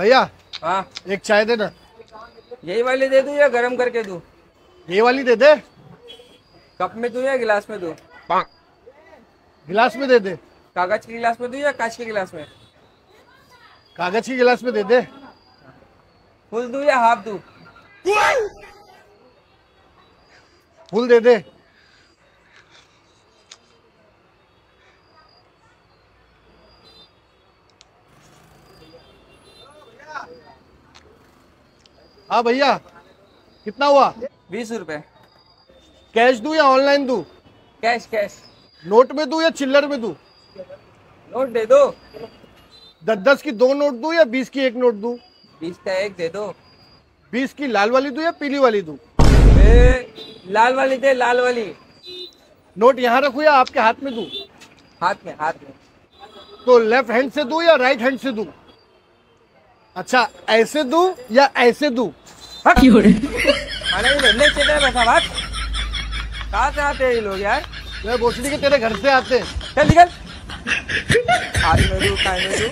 भैया हाँ एक चाय दे ना। यही वाली दे दूं या गरम करके दूं? ये वाली दे दे। कप में दूं या गिलास में दूं? गिलास में दे दे। कागज के गिलास में दूं या कांच के गिलास में? कागज की गिलास में दे दे। फुल दूं या हाफ दूं? फुल दे दे। हाँ भैया कितना हुआ? 20 रुपए। कैश दूं या ऑनलाइन दूं? Cash cash. नोट में दूं या चिल्लर में दूं? नोट दे दो। 10-10 की 2 नोट दूं या 20 की 1 नोट दूं? 20 का एक दे दो। 20 की लाल वाली दूं या पीली वाली दूं? लाल वाली दे, लाल वाली। नोट यहाँ रखूं या आपके हाथ में दूं? हाथ में, हाथ में। तो लेफ्ट हैंड से दूं या राइट हैंड से दूं? अच्छा ऐसे दूं या ऐसे दूं? खाने में नहीं चाहिए वैसा बात। कहाँ से आते हैं ये लोग यार? मैं बोचड़ी के तेरे घर से आते हैं। चल निकल। हाथ में दूं, कान में दूं।